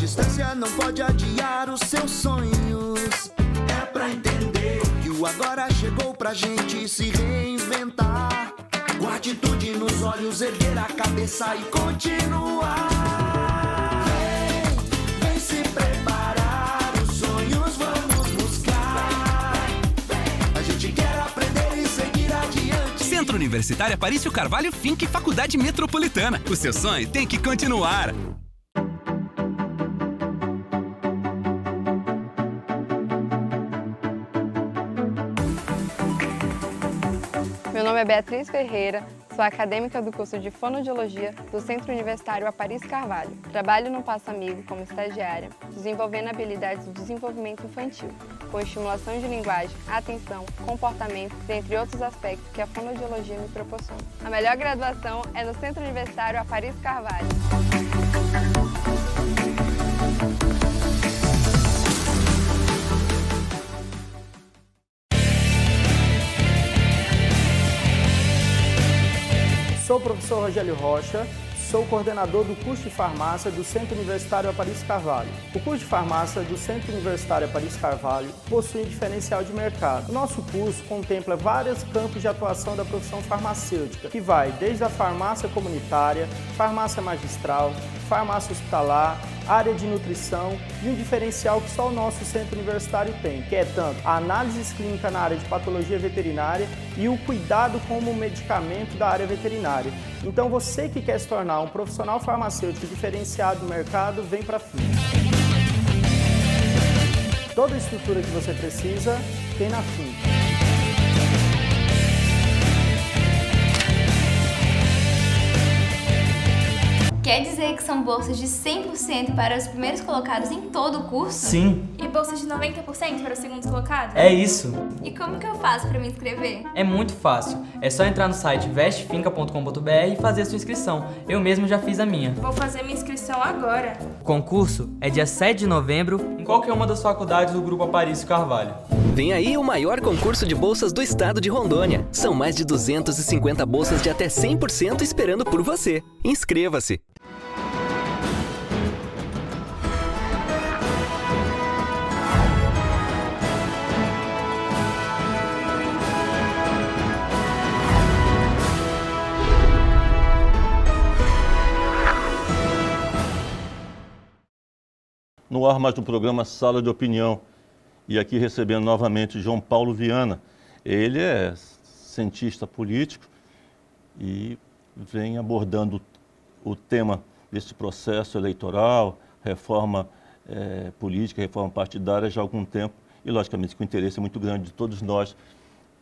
distância não pode adiar os seus sonhos. É pra entender que o agora chegou pra gente se reinventar. Com atitude nos olhos, erguer a cabeça e continuar. Vem se preparar, os sonhos vamos buscar. A gente quer aprender e seguir adiante. Centro Universitário Aparício Carvalho Finck Faculdade Metropolitana. O seu sonho tem que continuar. Meu nome é Beatriz Ferreira, sou acadêmica do curso de Fonoaudiologia do Centro Universitário Aparício Carvalho. Trabalho no Passo Amigo como estagiária, desenvolvendo habilidades do desenvolvimento infantil, com estimulação de linguagem, atenção, comportamento, dentre outros aspectos que a fonoaudiologia me proporciona. A melhor graduação é no Centro Universitário Aparício Carvalho. Sou o professor Rogério Rocha, sou coordenador do curso de farmácia do Centro Universitário Aparício Carvalho. O curso de farmácia do Centro Universitário Aparício Carvalho possui diferencial de mercado. O nosso curso contempla vários campos de atuação da profissão farmacêutica, que vai desde a farmácia comunitária, farmácia magistral, farmácia hospitalar, área de nutrição e um diferencial que só o nosso centro universitário tem, que é tanto a análise clínica na área de patologia veterinária e o cuidado com o medicamento da área veterinária. Então você que quer se tornar um profissional farmacêutico diferenciado no mercado, vem para a FIM. Toda a estrutura que você precisa tem na FIM. Quer dizer que são bolsas de 100% para os primeiros colocados em todo o curso? Sim. E bolsas de 90% para os segundos colocados? É isso. E como que eu faço para me inscrever? É muito fácil. É só entrar no site vestefinca.com.br e fazer a sua inscrição. Eu mesmo já fiz a minha. Vou fazer minha inscrição agora. O concurso é dia 7 de novembro em qualquer uma das faculdades do Grupo Aparício Carvalho. Vem aí o maior concurso de bolsas do estado de Rondônia. São mais de 250 bolsas de até 100% esperando por você. Inscreva-se! No ar mais um programa Sala de Opinião. E aqui recebendo novamente João Paulo Viana. Ele é cientista político e vem abordando o tema desse processo eleitoral, reforma política, reforma partidária já há algum tempo. E, logicamente, com o interesse muito grande de todos nós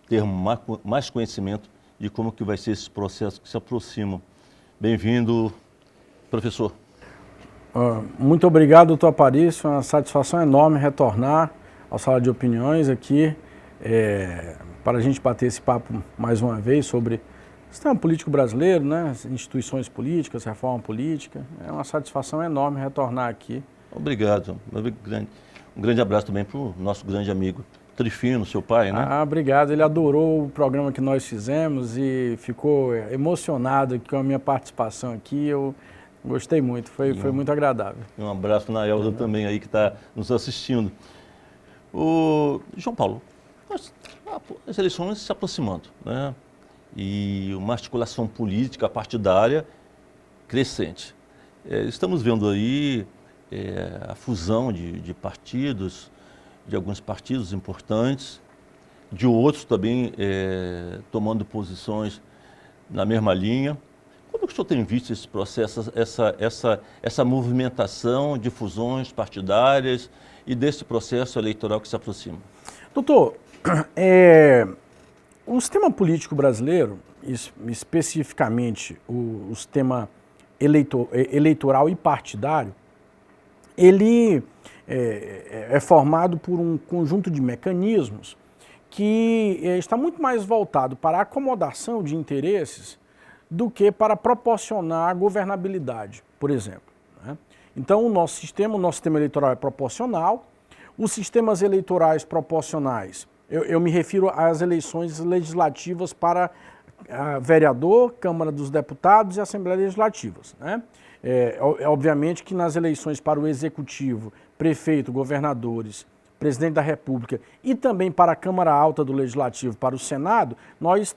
termos mais conhecimento de como que vai ser esse processo que se aproxima. Bem-vindo, professor. Muito obrigado, doutor Aparício. É uma satisfação enorme retornar à Sala de Opiniões aqui para a gente bater esse papo mais uma vez sobre o sistema político brasileiro, né? As instituições políticas, reforma política. É uma satisfação enorme retornar aqui. Obrigado. Um grande abraço também para o nosso grande amigo Trifino, seu pai, né? Obrigado. Ele adorou o programa que nós fizemos e ficou emocionado com a minha participação aqui. Eu gostei muito, foi muito agradável. Um abraço na Elza também aí que está nos assistindo. João Paulo, as eleições se aproximando, né? E uma articulação política partidária crescente. Estamos vendo aí a fusão de partidos, de alguns partidos importantes, de outros também tomando posições na mesma linha. Como que o senhor tem visto esse processo, essa movimentação de fusões partidárias e desse processo eleitoral que se aproxima? Doutor, o sistema político brasileiro, especificamente o sistema eleitoral e partidário, ele é formado por um conjunto de mecanismos que está muito mais voltado para a acomodação de interesses do que para proporcionar governabilidade, por exemplo, né? Então, o nosso sistema eleitoral é proporcional. Os sistemas eleitorais proporcionais, eu me refiro às eleições legislativas para vereador, Câmara dos Deputados e Assembleia Legislativas, né? Obviamente que nas eleições para o Executivo, prefeito, governadores, presidente da República e também para a Câmara Alta do Legislativo, para o Senado, nós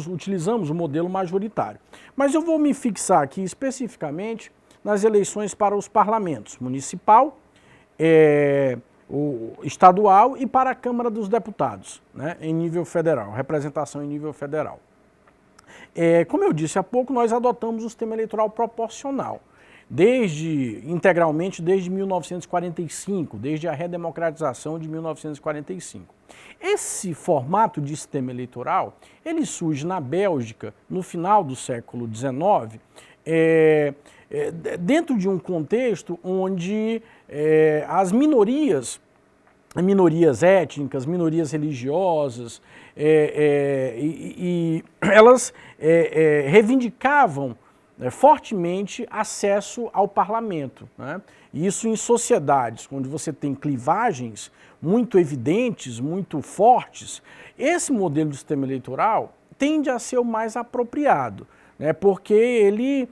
utilizamos o modelo majoritário. Mas eu vou me fixar aqui especificamente nas eleições para os parlamentos municipal, o estadual e para a Câmara dos Deputados, né, em nível federal, representação em nível federal. Como eu disse há pouco, nós adotamos o sistema eleitoral proporcional, integralmente desde 1945, desde a redemocratização de 1945. Esse formato de sistema eleitoral, ele surge na Bélgica no final do século XIX, dentro de um contexto onde as minorias étnicas, minorias religiosas, elas reivindicavam fortemente acesso ao parlamento, né? Isso em sociedades onde você tem clivagens muito evidentes, muito fortes, esse modelo de sistema eleitoral tende a ser o mais apropriado, né? Porque ele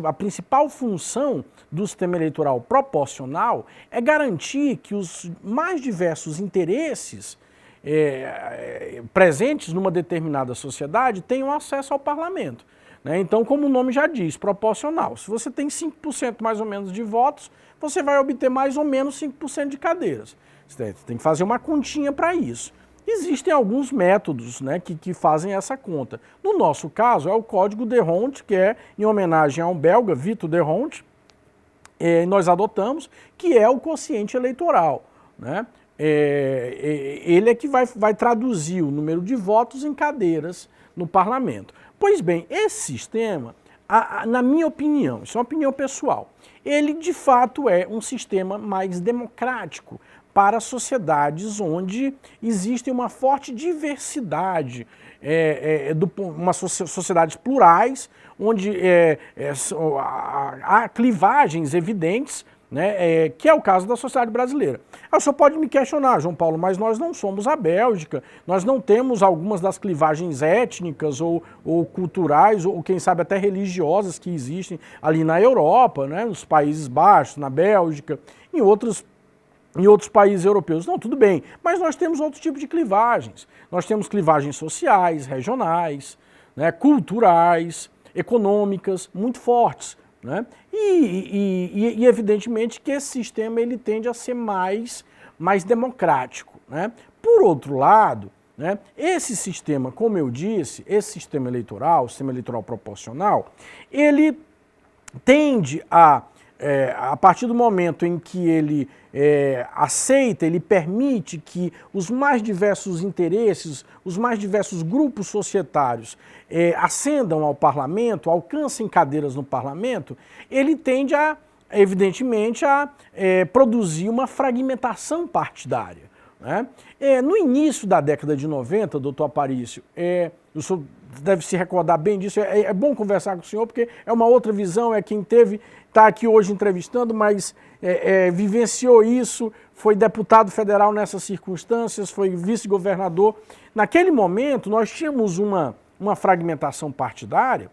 a principal função do sistema eleitoral proporcional é garantir que os mais diversos interesses presentes numa determinada sociedade tenham acesso ao parlamento. Então, como o nome já diz, proporcional. Se você tem 5% mais ou menos de votos, você vai obter mais ou menos 5% de cadeiras. Você tem que fazer uma continha para isso. Existem alguns métodos, né, que fazem essa conta. No nosso caso, é o código de Hont, que é em homenagem a um belga, Vitor de Hont, nós adotamos, que é o quociente eleitoral, né? Ele é que vai traduzir o número de votos em cadeiras no parlamento. Pois bem, esse sistema, na minha opinião, isso é uma opinião pessoal, ele de fato é um sistema mais democrático para sociedades onde existe uma forte diversidade, sociedades plurais, onde há clivagens evidentes, né, que é o caso da sociedade brasileira. O senhor pode me questionar, João Paulo, mas nós não somos a Bélgica, nós não temos algumas das clivagens étnicas ou culturais, ou quem sabe até religiosas que existem ali na Europa, né, nos Países Baixos, na Bélgica, em outros países europeus. Não, tudo bem, mas nós temos outro tipo de clivagens. Nós temos clivagens sociais, regionais, né, culturais, econômicas, muito fortes, né? E evidentemente que esse sistema ele tende a ser mais democrático, né? Por outro lado, né, esse sistema, como eu disse, esse sistema eleitoral, o sistema eleitoral proporcional, ele tende a partir do momento em que ele aceita, ele permite que os mais diversos interesses, os mais diversos grupos societários ascendam ao parlamento, alcancem cadeiras no parlamento, ele tende evidentemente, a produzir uma fragmentação partidária, né? No início da década de 90, doutor Aparício, o senhor deve se recordar bem disso, é bom conversar com o senhor, porque é uma outra visão, quem está aqui hoje entrevistando, mas vivenciou isso, foi deputado federal nessas circunstâncias, foi vice-governador. Naquele momento, nós tínhamos uma fragmentação partidária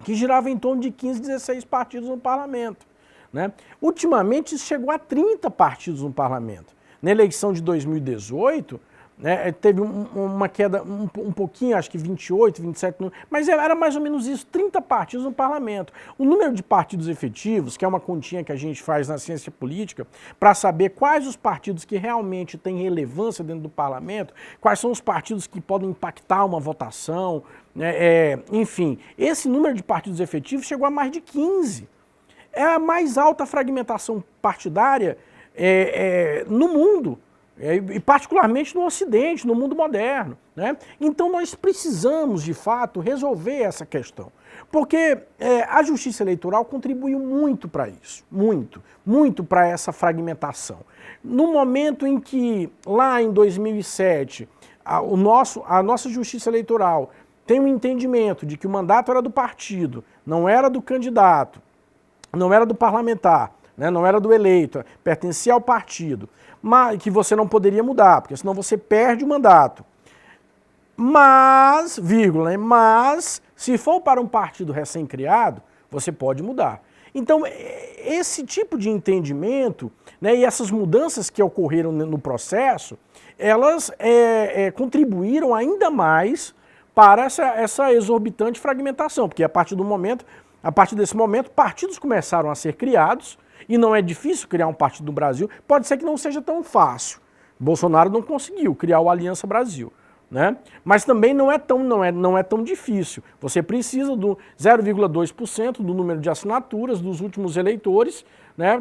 que girava em torno de 15, 16 partidos no parlamento, né? Ultimamente, isso chegou a 30 partidos no parlamento. Na eleição de 2018, né, teve uma queda um pouquinho, acho que 28, 27, mas era mais ou menos isso, 30 partidos no parlamento. O número de partidos efetivos, que é uma continha que a gente faz na ciência política, para saber quais os partidos que realmente têm relevância dentro do parlamento, quais são os partidos que podem impactar uma votação, né, enfim, esse número de partidos efetivos chegou a mais de 15. É a mais alta fragmentação partidária no mundo. E particularmente no Ocidente, no mundo moderno, né? Então nós precisamos, de fato, resolver essa questão. Porque a justiça eleitoral contribuiu muito para isso, muito para essa fragmentação. No momento em que, lá em 2007, a nossa justiça eleitoral tem um entendimento de que o mandato era do partido, não era do candidato, não era do parlamentar, né, não era do eleito, pertencia ao partido, mas que você não poderia mudar, porque senão você perde o mandato. Mas, vírgula, mas, se for para um partido recém-criado, você pode mudar. Então, esse tipo de entendimento, né, e essas mudanças que ocorreram no processo, elas contribuíram ainda mais para essa exorbitante fragmentação, porque a partir desse momento, partidos começaram a ser criados, e não é difícil criar um partido no Brasil, pode ser que não seja tão fácil. Bolsonaro não conseguiu criar o Aliança Brasil, né? Mas também não é tão difícil. Você precisa do 0,2% do número de assinaturas dos últimos eleitores, né,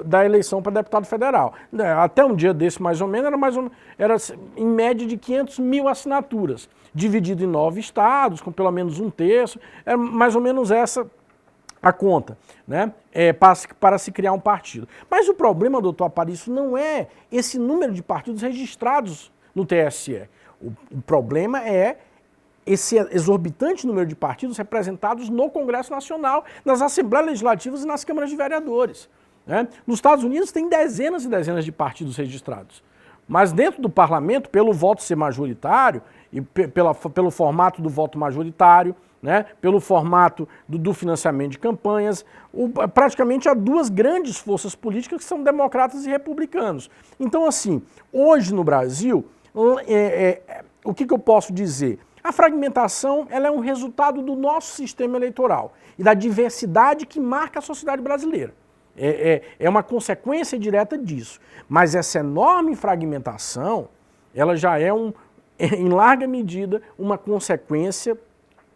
da eleição para deputado federal. Até um dia desse, mais ou menos, era em média de 500 mil assinaturas, dividido em 9 estados, com pelo menos um terço, é mais ou menos essa a conta, né, para se criar um partido. Mas o problema, doutor Aparício, não é esse número de partidos registrados no TSE. O problema é esse exorbitante número de partidos representados no Congresso Nacional, nas Assembleias Legislativas e nas Câmaras de Vereadores, né? Nos Estados Unidos tem dezenas e dezenas de partidos registrados. Mas dentro do parlamento, pelo voto ser majoritário, e pelo formato do voto majoritário, né, pelo formato do financiamento de campanhas, praticamente há duas grandes forças políticas que são democratas e republicanos. Então, assim, hoje no Brasil, o que eu posso dizer? A fragmentação ela é um resultado do nosso sistema eleitoral e da diversidade que marca a sociedade brasileira. É uma consequência direta disso. Mas essa enorme fragmentação, ela já é, em larga medida, uma consequência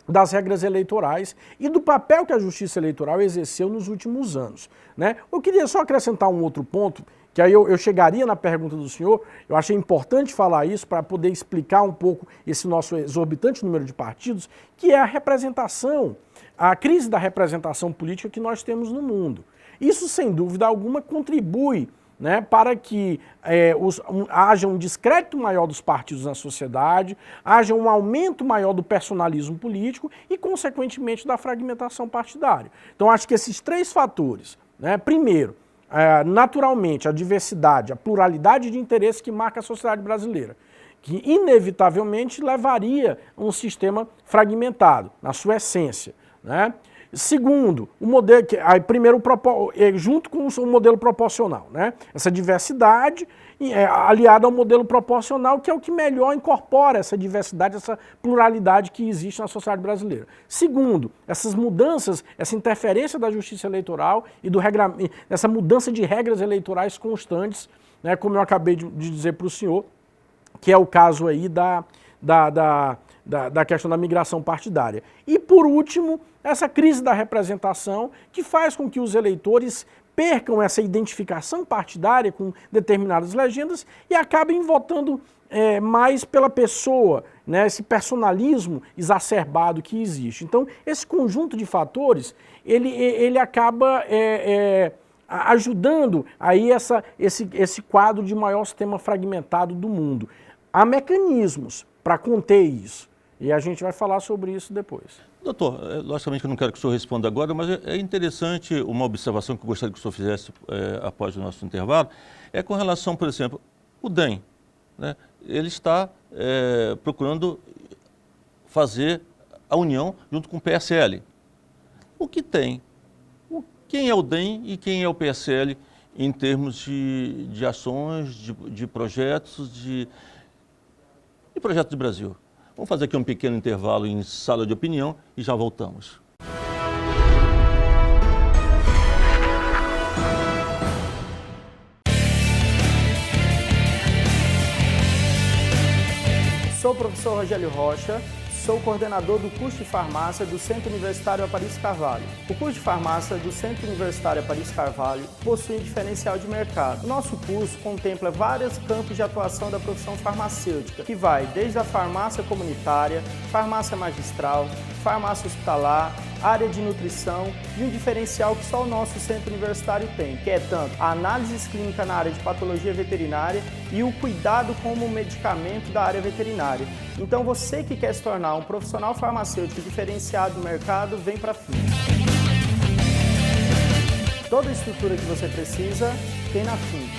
das regras eleitorais e do papel que a Justiça Eleitoral exerceu nos últimos anos, né? Eu queria só acrescentar um outro ponto, que aí eu chegaria na pergunta do senhor. Eu achei importante falar isso para poder explicar um pouco esse nosso exorbitante número de partidos, que é a representação, a crise da representação política que nós temos no mundo. Isso, sem dúvida alguma, contribui, né, para que haja um descrédito maior dos partidos na sociedade, haja um aumento maior do personalismo político e, consequentemente, da fragmentação partidária. Então, acho que esses três fatores, né, primeiro, naturalmente, a diversidade, a pluralidade de interesses que marca a sociedade brasileira, que inevitavelmente levaria a um sistema fragmentado, na sua essência, né? Segundo, o modelo, primeiro, junto com o modelo proporcional, né? Essa diversidade aliada ao modelo proporcional, que é o que melhor incorpora essa diversidade, essa pluralidade que existe na sociedade brasileira. Segundo, essas mudanças, essa interferência da Justiça Eleitoral e essa mudança de regras eleitorais constantes, né, como eu acabei de dizer para o senhor, que é o caso aí da questão da migração partidária. E, por último, essa crise da representação, que faz com que os eleitores percam essa identificação partidária com determinadas legendas e acabem votando mais pela pessoa, né, esse personalismo exacerbado que existe. Então, esse conjunto de fatores, ele acaba ajudando aí esse quadro de maior sistema fragmentado do mundo. Há mecanismos para conter isso. E a gente vai falar sobre isso depois. Doutor, logicamente eu não quero que o senhor responda agora, mas é interessante uma observação que eu gostaria que o senhor fizesse após o nosso intervalo, é com relação, por exemplo, o DEM, né? Ele está procurando fazer a união junto com o PSL. O que tem? Quem é o DEM e quem é o PSL em termos de ações, de projetos, de projetos do Brasil? Vamos fazer aqui um pequeno intervalo em sala de opinião e já voltamos. Sou o professor Rogério Rocha, sou coordenador do curso de farmácia do Centro Universitário Aparício Carvalho. O curso de farmácia do Centro Universitário Aparício Carvalho possui diferencial de mercado. O nosso curso contempla vários campos de atuação da profissão farmacêutica, que vai desde a farmácia comunitária, farmácia magistral, farmácia hospitalar, área de nutrição e um diferencial que só o nosso centro universitário tem, que é tanto a análise clínica na área de patologia veterinária e o cuidado como medicamento da área veterinária. Então você que quer se tornar um profissional farmacêutico diferenciado no mercado, vem para a FIM. Toda a estrutura que você precisa tem na FIM.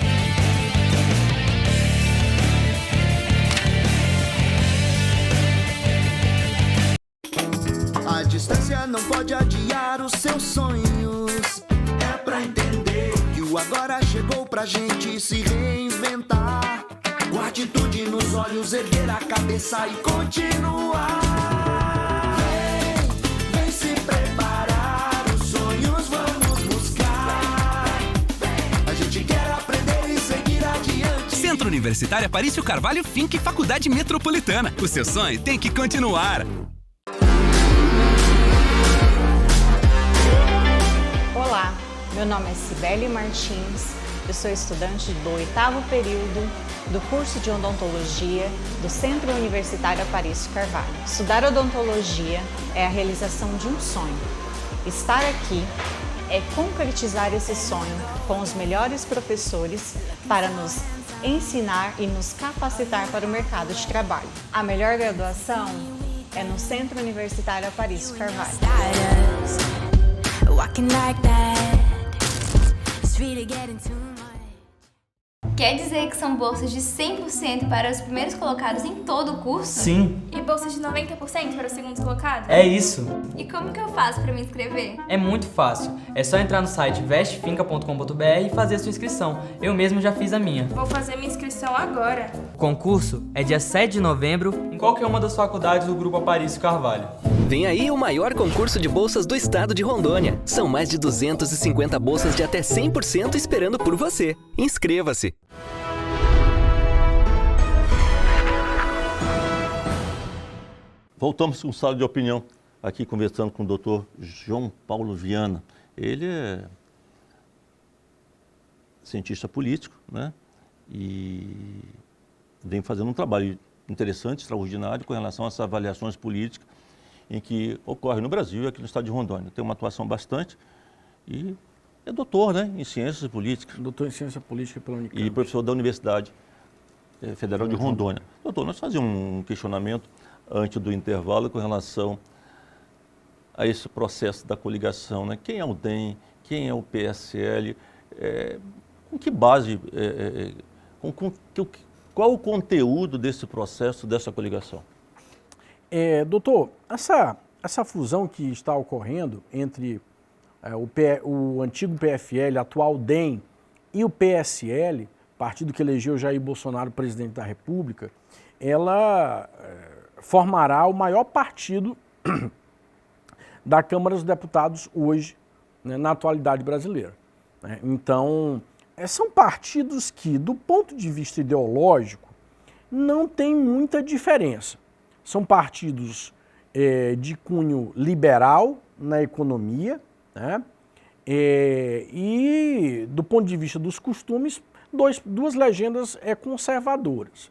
distância não pode adiar os seus sonhos. É pra entender que o agora chegou pra gente se reinventar. Com atitude nos olhos, erguer a cabeça e continuar. Vem se preparar, os sonhos vamos buscar. A gente quer aprender e seguir adiante. Centro Universitário Aparício Carvalho Finck Faculdade Metropolitana. O seu sonho tem que continuar. Olá, meu nome é Cibele Martins, eu sou estudante do 8º período do curso de odontologia do Centro Universitário Aparício Carvalho. Estudar odontologia é a realização de um sonho. Estar aqui é concretizar esse sonho com os melhores professores para nos ensinar e nos capacitar para o mercado de trabalho. A melhor graduação é no Centro Universitário Aparício Carvalho. Quer dizer que são bolsas de 100% para os primeiros colocados em todo o curso? Sim, E bolsas de 90% para os segundos colocados? é isso. E como que eu faço para me inscrever? É muito fácil. É só entrar no site vestefinca.com.br e fazer a sua inscrição. Eu mesmo já fiz a minha. Vou fazer minha inscrição agora. O concurso é dia 7 de novembro em qualquer uma das faculdades do Grupo Aparício Carvalho. Vem aí o maior concurso de bolsas do estado de Rondônia. São mais de 250 bolsas de até 100% esperando por você. Inscreva-se! Voltamos com um sala de opinião, aqui conversando com o Dr. João Paulo Viana. Ele é cientista político, né? E vem fazendo um trabalho interessante, extraordinário, com relação a essas avaliações políticas em que ocorre no Brasil e aqui no estado de Rondônia. Tem uma atuação bastante e é doutor, né, em ciências políticas. Doutor em ciência política pela Unicamp. E professor da Universidade Federal de Rondônia. Doutor, nós fazíamos um questionamento antes do intervalo com relação a esse processo da coligação, né? Quem é o DEM, quem é o PSL, com que base, qual o conteúdo desse processo, dessa coligação? Doutor, essa fusão que está ocorrendo entre o antigo PFL, atual DEM, e o PSL, partido que elegeu Jair Bolsonaro presidente da República, ela formará o maior partido da Câmara dos Deputados hoje, né, na atualidade brasileira. Né? Então, são partidos que, do ponto de vista ideológico, não tem muita diferença. São partidos de cunho liberal na economia, né? E, do ponto de vista dos costumes, duas legendas conservadoras.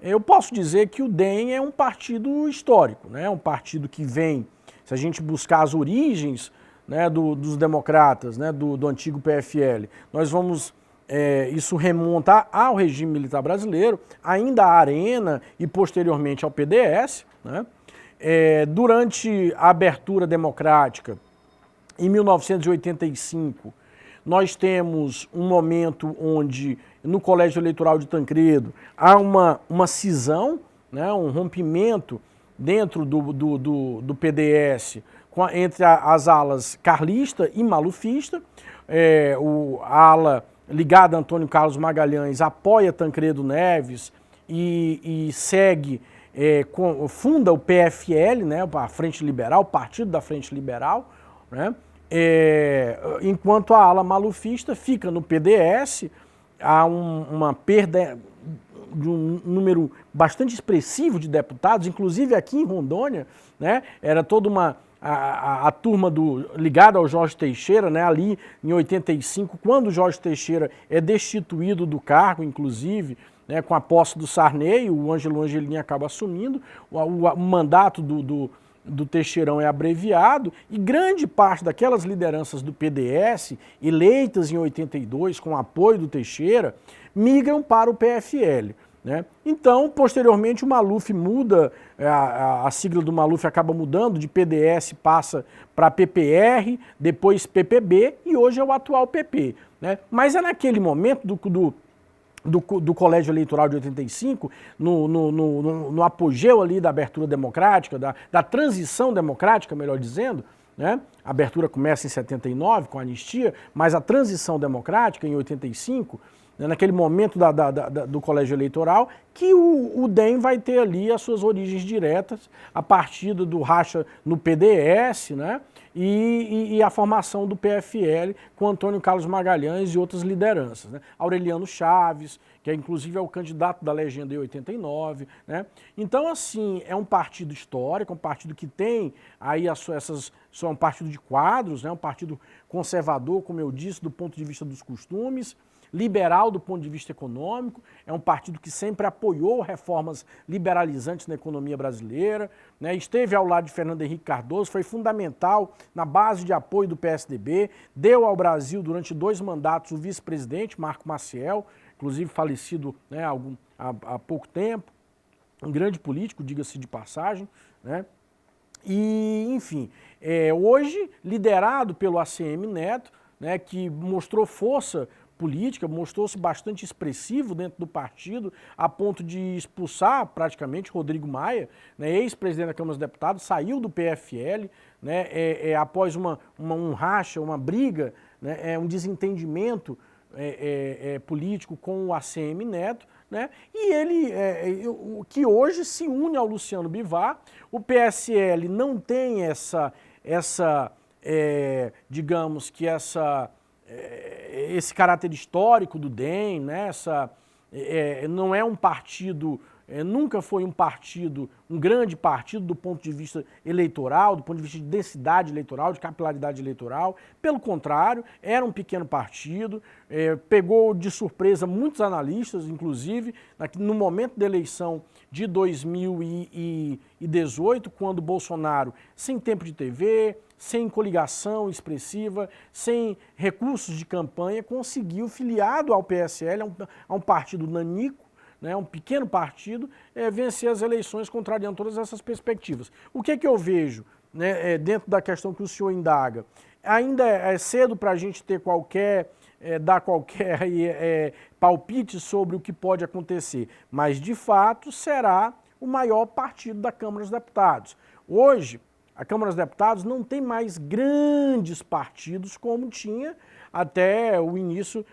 Eu posso dizer que o DEM é um partido histórico, né? Um partido que vem, se a gente buscar as origens, né, dos democratas, né, do antigo PFL, nós vamos, isso remonta ao regime militar brasileiro, ainda à Arena e posteriormente ao PDS, né? Durante a abertura democrática, em 1985, nós temos um momento onde, no Colégio Eleitoral de Tancredo, há uma cisão, né, um rompimento dentro do PDS entre as alas carlista e malufista. A ala ligada a Antônio Carlos Magalhães apoia Tancredo Neves e segue, funda o PFL, né, a Frente Liberal, o Partido da Frente Liberal, né? Enquanto a ala malufista fica no PDS. Há uma perda de um número bastante expressivo de deputados, inclusive aqui em Rondônia, né? Era toda a turma ligada ao Jorge Teixeira, né? Ali em 85, quando o Jorge Teixeira é destituído do cargo, inclusive, né? Com a posse do Sarney, o Ângelo Angelini acaba assumindo, o mandato do Teixeirão é abreviado, e grande parte daquelas lideranças do PDS, eleitas em 82 com o apoio do Teixeira, migram para o PFL. Né? Então, posteriormente, o Maluf muda, a sigla do Maluf acaba mudando, de PDS passa para PPR, depois PPB, e hoje é o atual PP. Né? Mas é naquele momento do Colégio Eleitoral de 85, no apogeu ali da abertura democrática, da transição democrática, melhor dizendo, né? A abertura começa em 79 com a anistia, mas a transição democrática em 85, né, naquele momento do Colégio Eleitoral, que o DEM vai ter ali as suas origens diretas a partir do racha no PDS, né? E a formação do PFL com Antônio Carlos Magalhães e outras lideranças, né? Aureliano Chaves, que inclusive é o candidato da legenda em 89, né? Então, assim, é um partido histórico, um partido que tem aí um partido de quadros, né? Um partido conservador, como eu disse, do ponto de vista dos costumes, liberal do ponto de vista econômico, é um partido que sempre apoiou reformas liberalizantes na economia brasileira, né? Esteve ao lado de Fernando Henrique Cardoso, foi fundamental na base de apoio do PSDB, deu ao Brasil durante 2 mandatos o vice-presidente, Marco Maciel, inclusive falecido, né, há pouco tempo, um grande político, diga-se de passagem, né? E, enfim, hoje liderado pelo ACM Neto, né, que mostrou força política, mostrou-se bastante expressivo dentro do partido, a ponto de expulsar praticamente Rodrigo Maia, né, ex-presidente da Câmara dos Deputados, saiu do PFL, né, após um racha, uma briga, né, um desentendimento político com o ACM Neto, né, e ele, que hoje se une ao Luciano Bivar. O PSL não tem digamos que esse caráter histórico do DEM, né? Não é um partido, nunca foi um partido, um grande partido do ponto de vista eleitoral, do ponto de vista de densidade eleitoral, de capilaridade eleitoral. Pelo contrário, era um pequeno partido, pegou de surpresa muitos analistas, inclusive no momento da eleição de 2018, quando Bolsonaro, sem tempo de TV, sem coligação expressiva, sem recursos de campanha, conseguiu, filiado ao PSL, a um partido nanico, né, um pequeno partido, vencer as eleições contrariando todas essas perspectivas. O que eu vejo, né, dentro da questão que o senhor indaga? Ainda é cedo para a gente ter dar qualquer palpite sobre o que pode acontecer, mas de fato será o maior partido da Câmara dos Deputados. Hoje, a Câmara dos Deputados não tem mais grandes partidos como tinha até o início,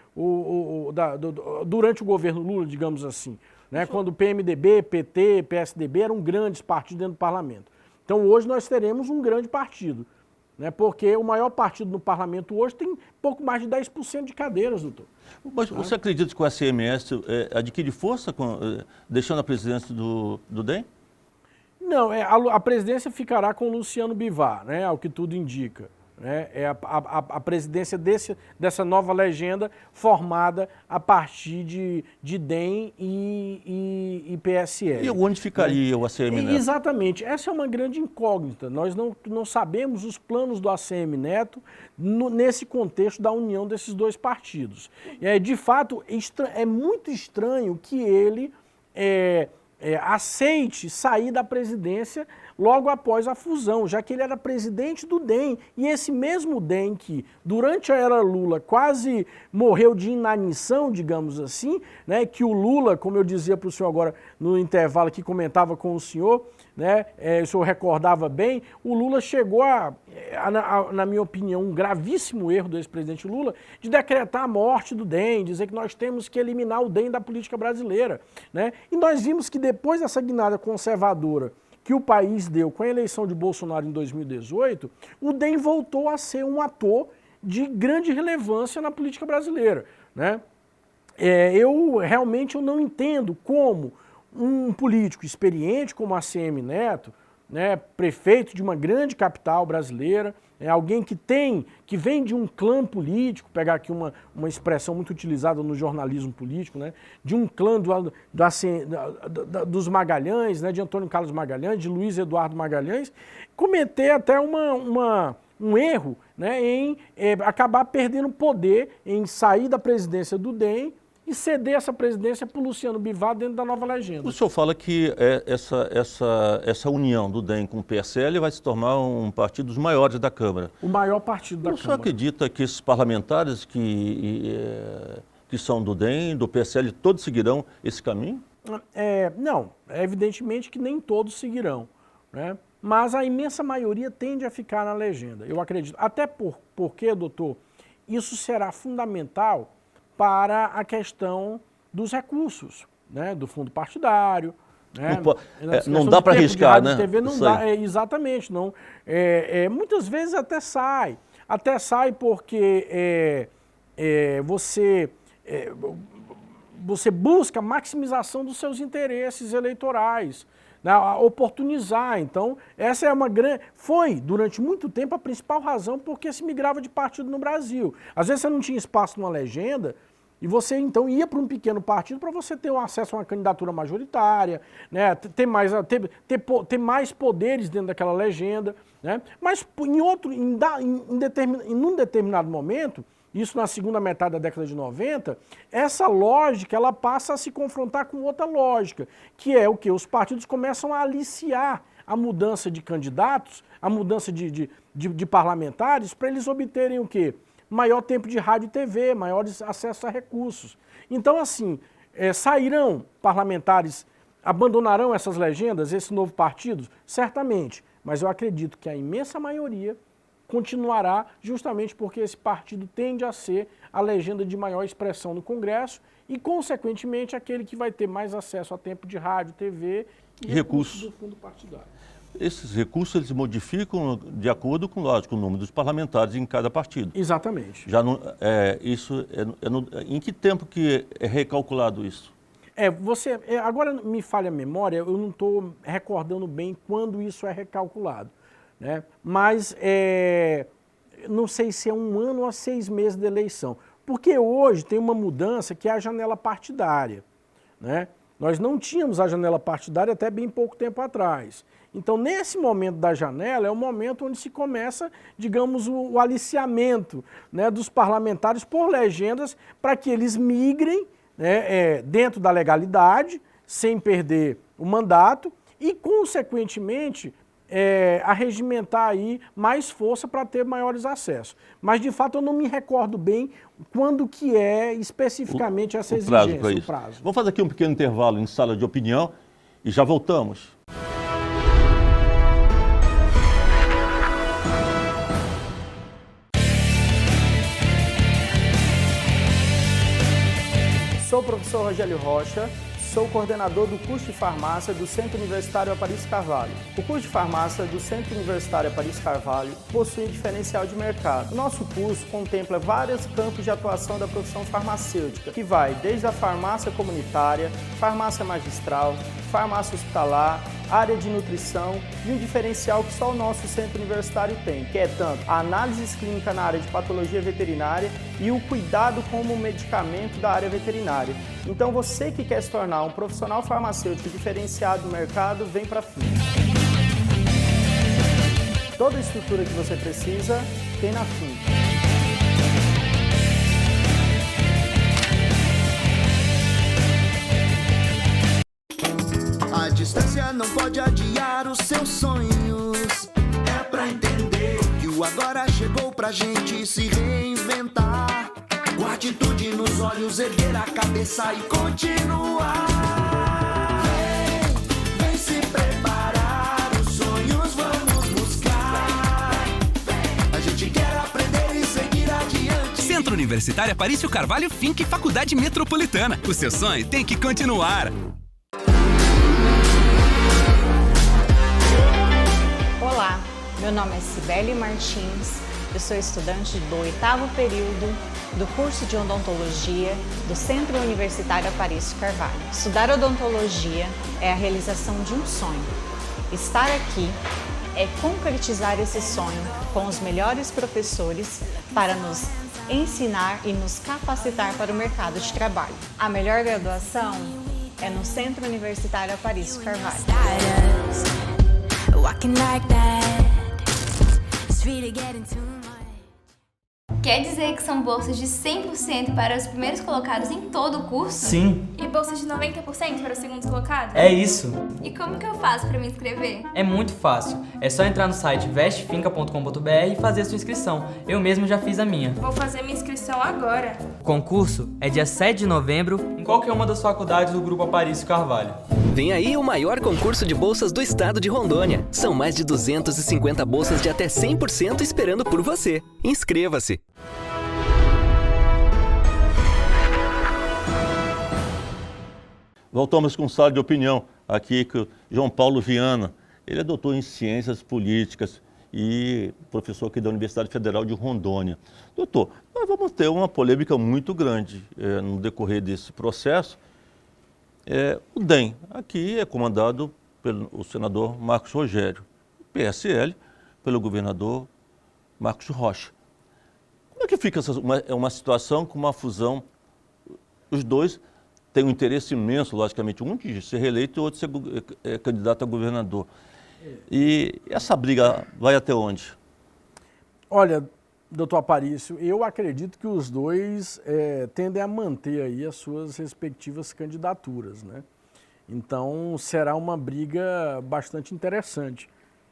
durante o governo Lula, digamos assim, né? Quando o PMDB, PT, PSDB eram grandes partidos dentro do parlamento. Então hoje nós teremos um grande partido, né? Porque o maior partido no parlamento hoje tem pouco mais de 10% de cadeiras, doutor. Mas você acredita que o ACMS adquire força deixando a presidência do DEM? Não, a presidência ficará com o Luciano Bivar, né, ao que tudo indica. Né, a presidência dessa nova legenda formada a partir de DEM e PSL. E onde ficaria o ACM Neto? Exatamente, essa é uma grande incógnita. Nós não sabemos os planos do ACM Neto nesse contexto da união desses 2 partidos. De fato, é muito estranho que ele aceite sair da presidência logo após a fusão, já que ele era presidente do DEM, e esse mesmo DEM que, durante a era Lula, quase morreu de inanição, digamos assim, né, que o Lula, como eu dizia para o senhor agora no intervalo que comentava com o senhor, né, o senhor recordava bem, o Lula chegou na minha opinião, um gravíssimo erro do ex-presidente Lula, de decretar a morte do DEM, dizer que nós temos que eliminar o DEM da política brasileira, né? E nós vimos que depois dessa guinada conservadora que o país deu com a eleição de Bolsonaro em 2018, o DEM voltou a ser um ator de grande relevância na política brasileira, né? Eu realmente não entendo como um político experiente como ACM Neto, né, prefeito de uma grande capital brasileira, alguém que vem de um clã político, pegar aqui uma expressão muito utilizada no jornalismo político, né, de um clã dos Magalhães, né, de Antônio Carlos Magalhães, de Luiz Eduardo Magalhães, cometer até um erro, né, em acabar perdendo poder, em sair da presidência do DEM e ceder essa presidência para o Luciano Bivar dentro da nova legenda. O senhor fala que essa união do DEM com o PSL vai se tornar um partido dos maiores da Câmara. O maior partido da Câmara. O senhor acredita que esses parlamentares que são do DEM, do PSL, todos seguirão esse caminho? Não, evidentemente que nem todos seguirão, né? Mas a imensa maioria tende a ficar na legenda, eu acredito. Até porque, doutor, isso será fundamental para a questão dos recursos, né? Do fundo partidário. Né? Não dá para arriscar, né? TV não dá, exatamente, não. Muitas vezes até sai porque você busca a maximização dos seus interesses eleitorais, né? Oportunizar. Então, essa é foi durante muito tempo a principal razão porque se migrava de partido no Brasil. Às vezes você não tinha espaço numa legenda, e você, então, ia para um pequeno partido para você ter um acesso a uma candidatura majoritária, né? ter mais poderes dentro daquela legenda. Né? Mas, em um determinado momento, isso na segunda metade da década de 90, essa lógica ela passa a se confrontar com outra lógica, que é o que? Os partidos começam a aliciar a mudança de candidatos, a mudança de parlamentares, para eles obterem o quê? Maior tempo de rádio e TV, maiores acessos a recursos. Então, assim, sairão parlamentares, abandonarão essas legendas, esse novo partido? Certamente, mas eu acredito que a imensa maioria continuará justamente porque esse partido tende a ser a legenda de maior expressão no Congresso e, consequentemente, aquele que vai ter mais acesso a tempo de rádio, TV e recursos do fundo partidário. Esses recursos eles modificam de acordo com, lógico, o número dos parlamentares em cada partido. Exatamente. Já não, em que tempo que é recalculado isso? Agora me falha a memória, eu não estou recordando bem quando isso é recalculado, né? Mas não sei se é 1 ano ou 6 meses de eleição. Porque hoje tem uma mudança que é a janela partidária, né? Nós não tínhamos a janela partidária até bem pouco tempo atrás. Então, nesse momento da janela, é o momento onde se começa, digamos, o aliciamento, né, dos parlamentares por legendas para que eles migrem, né, dentro da legalidade, sem perder o mandato e, consequentemente, arregimentar aí mais força para ter maiores acessos. Mas, de fato, eu não me recordo bem quando que é especificamente essa exigência, o prazo. Vamos fazer aqui um pequeno intervalo em sala de opinião e já voltamos. Sou o professor Rogério Rocha, sou coordenador do curso de farmácia do Centro Universitário Aparício Carvalho. O curso de farmácia do Centro Universitário Aparício Carvalho possui diferencial de mercado. O nosso curso contempla vários campos de atuação da profissão farmacêutica, que vai desde a farmácia comunitária, farmácia magistral, farmácia hospitalar, área de nutrição e um diferencial que só o nosso centro universitário tem, que é tanto a análise clínica na área de patologia veterinária e o cuidado com o medicamento da área veterinária. Então você que quer se tornar um profissional farmacêutico diferenciado no mercado, vem para a FIM. Toda a estrutura que você precisa tem na FIM. A distância não pode adiar os seus sonhos. É pra entender que o agora chegou pra gente se reinventar. Com atitude nos olhos, erguer a cabeça e continuar. Vem se preparar, os sonhos vamos buscar. A gente quer aprender e seguir adiante. Centro Universitário Aparício Carvalho Finck Faculdade Metropolitana. O seu sonho tem que continuar. Olá, meu nome é Cibele Martins, eu sou estudante do 8º período do curso de odontologia do Centro Universitário Aparício Carvalho. Estudar odontologia é a realização de um sonho. Estar aqui é concretizar esse sonho com os melhores professores para nos ensinar e nos capacitar para o mercado de trabalho. A melhor graduação é no Centro Universitário Aparício Carvalho. Quer dizer que são bolsas de 100% para os primeiros colocados em todo o curso? Sim, E bolsas de 90% para os segundos colocados? é isso. E como que eu faço para me inscrever? É muito fácil. É só entrar no site vestefinca.com.br e fazer a sua inscrição. Eu mesmo já fiz a minha. Vou fazer minha inscrição agora. O concurso é dia 7 de novembro em qualquer uma das faculdades do Grupo Aparício Carvalho. Vem aí o maior concurso de bolsas do estado de Rondônia. São mais de 250 bolsas de até 100% esperando por você. Inscreva-se! Voltamos com um sala de opinião aqui com o João Paulo Viana. Ele é doutor em Ciências Políticas e professor aqui da Universidade Federal de Rondônia. Doutor, nós vamos ter uma polêmica muito grande no decorrer desse processo. O DEM, aqui é comandado pelo senador Marcos Rogério, o PSL pelo governador Marcos Rocha. Como é que fica uma situação com uma fusão? Os dois têm um interesse imenso, logicamente, um de ser reeleito e o outro de ser candidato a governador. E essa briga vai até onde? Olha, doutor Aparício, eu acredito que os dois tendem a manter aí as suas respectivas candidaturas, né? Então, será uma briga bastante interessante,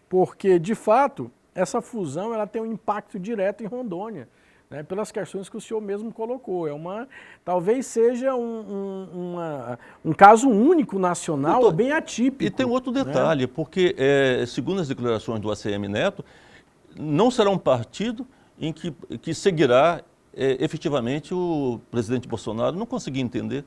porque, de fato, essa fusão ela tem um impacto direto em Rondônia, né, pelas questões que o senhor mesmo colocou. Talvez seja um caso único nacional, ou bem atípico. E tem outro detalhe, né? Porque, segundo as declarações do ACM Neto, não será um partido em que seguirá efetivamente o presidente Bolsonaro. Não consegui entender.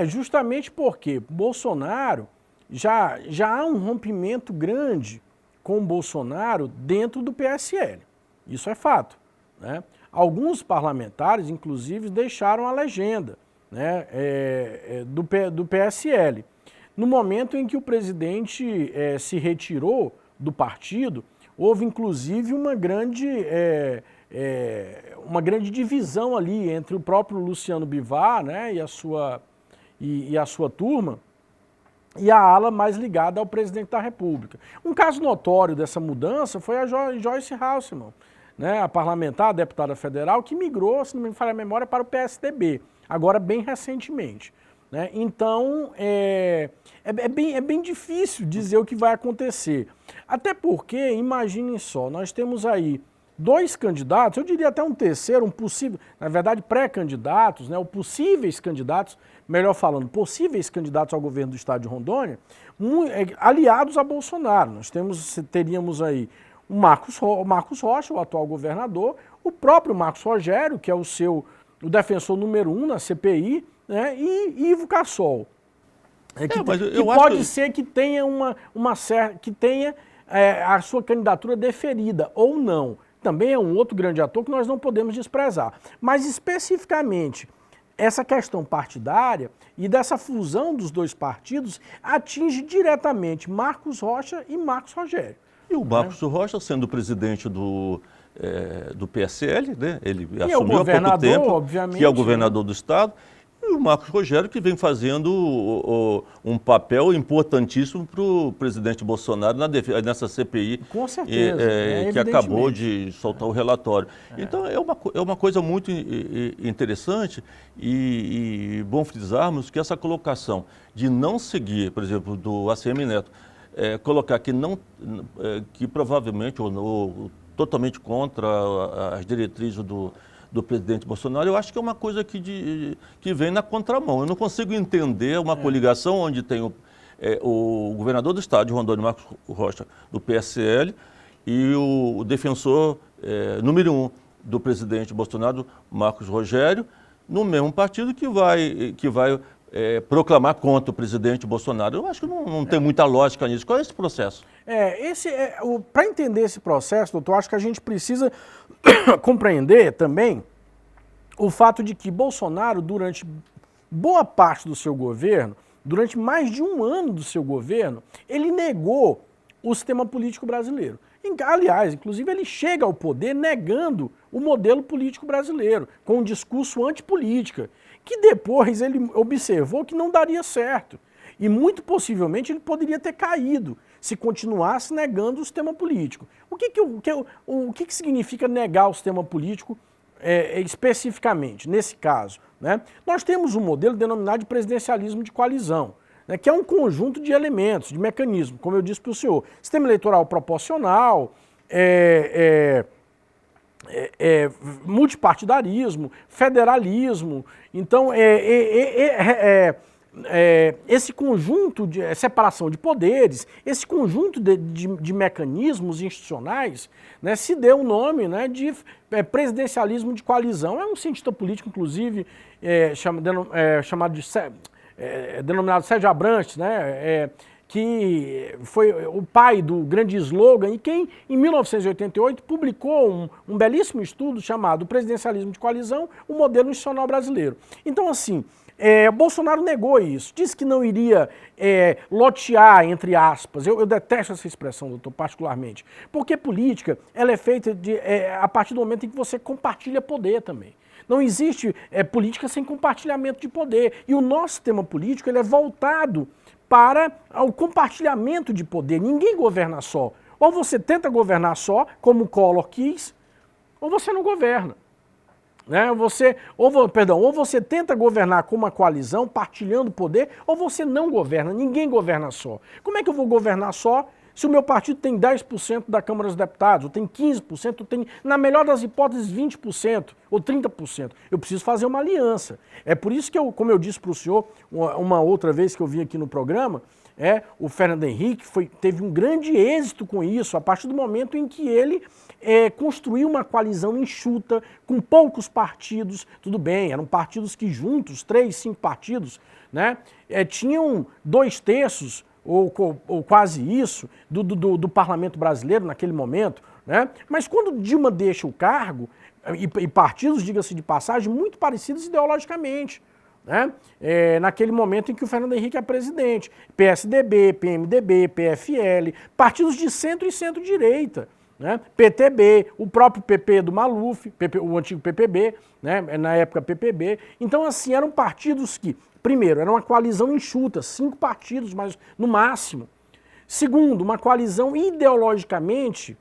Justamente porque Bolsonaro, já há um rompimento grande com o Bolsonaro dentro do PSL. Isso é fato. Né? Alguns parlamentares, inclusive, deixaram a legenda, né, do PSL. No momento em que o presidente se retirou do partido, houve, inclusive, uma grande divisão ali entre o próprio Luciano Bivar, né, e a sua turma, e a ala mais ligada ao presidente da República. Um caso notório dessa mudança foi a Joyce Hasselmann, né, a parlamentar, a deputada federal, que migrou, se não me falha a memória, para o PSDB, agora bem recentemente. Né? Então, é bem difícil dizer o que vai acontecer. Até porque, imaginem só, nós temos aí dois candidatos, eu diria até um terceiro, um possível, na verdade pré-candidatos, né, ou possíveis candidatos, melhor falando, possíveis candidatos ao governo do estado de Rondônia, aliados a Bolsonaro. Nós teríamos aí o Marcos Rocha, o atual governador, o próprio Marcos Rogério, que é o defensor número 1 na CPI, né, e Ivo Cassol. Pode ser que tenha a sua candidatura deferida ou não. Também é um outro grande ator que nós não podemos desprezar. Mas especificamente essa questão partidária e dessa fusão dos dois partidos atinge diretamente Marcos Rocha e Marcos Rogério. E o Marcos Rocha, sendo presidente do PSL, né? Ele assumiu há pouco tempo, obviamente, que é o governador do estado, e o Marcos Rogério, que vem fazendo um papel importantíssimo para o presidente Bolsonaro nessa CPI. Com certeza, que acabou de soltar o relatório. Então, é uma coisa muito interessante e bom frisarmos que essa colocação de não seguir, por exemplo, do ACM Neto, colocar que provavelmente ou totalmente contra as diretrizes do presidente Bolsonaro, eu acho que é uma coisa que vem na contramão. Eu não consigo entender uma coligação onde tem o governador do estado de Rondônia, Marcos Rocha, do PSL, e o defensor número 1 do presidente Bolsonaro, Marcos Rogério, no mesmo partido que vai proclamar contra o presidente Bolsonaro. Eu acho que não tem muita lógica nisso. Qual é esse processo? Para entender esse processo, doutor, acho que a gente precisa compreender também o fato de que Bolsonaro, durante boa parte do seu governo, durante mais de um ano do seu governo, ele negou o sistema político brasileiro. Aliás, inclusive, ele chega ao poder negando o modelo político brasileiro, com um discurso antipolítica, que depois ele observou que não daria certo. E muito possivelmente ele poderia ter caído se continuasse negando o sistema político. O que significa negar o sistema político especificamente, nesse caso, né, nós temos um modelo denominado de presidencialismo de coalizão, né, que é um conjunto de elementos, de mecanismos, como eu disse para o senhor, sistema eleitoral proporcional, multipartidarismo, federalismo. Então, esse conjunto de separação de poderes, esse conjunto de mecanismos institucionais, né, se deu o nome, né, de presidencialismo de coalizão. É um cientista político, inclusive, chamado de denominado Sérgio Abrantes, né, que foi o pai do grande slogan e quem, em 1988, publicou um belíssimo estudo chamado Presidencialismo de Coalizão, o modelo institucional brasileiro. Então, assim, Bolsonaro negou isso, disse que não iria lotear, entre aspas. Eu detesto essa expressão, doutor, particularmente, porque política ela é feita a partir do momento em que você compartilha poder também. Não existe política sem compartilhamento de poder. E o nosso sistema político ele é voltado para o compartilhamento de poder. Ninguém governa só. Ou você tenta governar só, como o Collor quis, ou você não governa. Né? Ou você tenta governar com uma coalizão, partilhando poder, ou você não governa. Ninguém governa só. Como é que eu vou governar só se o meu partido tem 10% da Câmara dos Deputados, ou tem 15%, ou tem, na melhor das hipóteses, 20% ou 30%? Eu preciso fazer uma aliança. É por isso que, como eu disse para o senhor, uma outra vez que eu vim aqui no programa, o Fernando Henrique teve um grande êxito com isso, a partir do momento em que ele construiu uma coalizão enxuta, com poucos partidos. Tudo bem, eram partidos que juntos, 3, 5 partidos, né, tinham 2/3, ou quase isso, do parlamento brasileiro naquele momento, né? Mas quando Dilma deixa o cargo, e partidos, diga-se de passagem, muito parecidos ideologicamente, né? Naquele momento em que o Fernando Henrique é presidente, PSDB, PMDB, PFL, partidos de centro e centro-direita, né? PTB, o próprio PP do Maluf, o antigo PPB, né? Na época PPB. Então, assim, eram partidos que, primeiro, era uma coalizão enxuta, 5 partidos, mas no máximo. Segundo, uma coalizão ideologicamente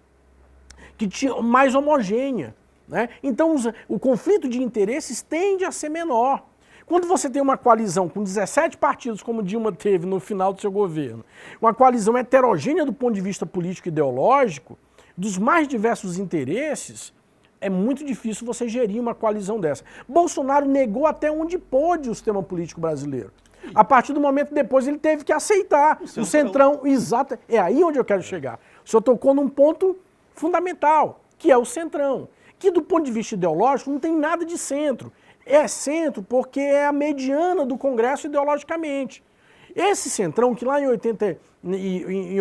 que tinha mais homogênea, né? Então, o conflito de interesses tende a ser menor. Quando você tem uma coalizão com 17 partidos, como Dilma teve no final do seu governo, uma coalizão heterogênea do ponto de vista político e ideológico, dos mais diversos interesses, é muito difícil você gerir uma coalizão dessa. Bolsonaro negou até onde pôde o sistema político brasileiro. A partir do momento depois ele teve que aceitar o centrão. Exato, é aí onde eu quero chegar. O senhor tocou num ponto fundamental, que é o centrão, que do ponto de vista ideológico não tem nada de centro. É centro porque é a mediana do Congresso ideologicamente. Esse centrão que lá em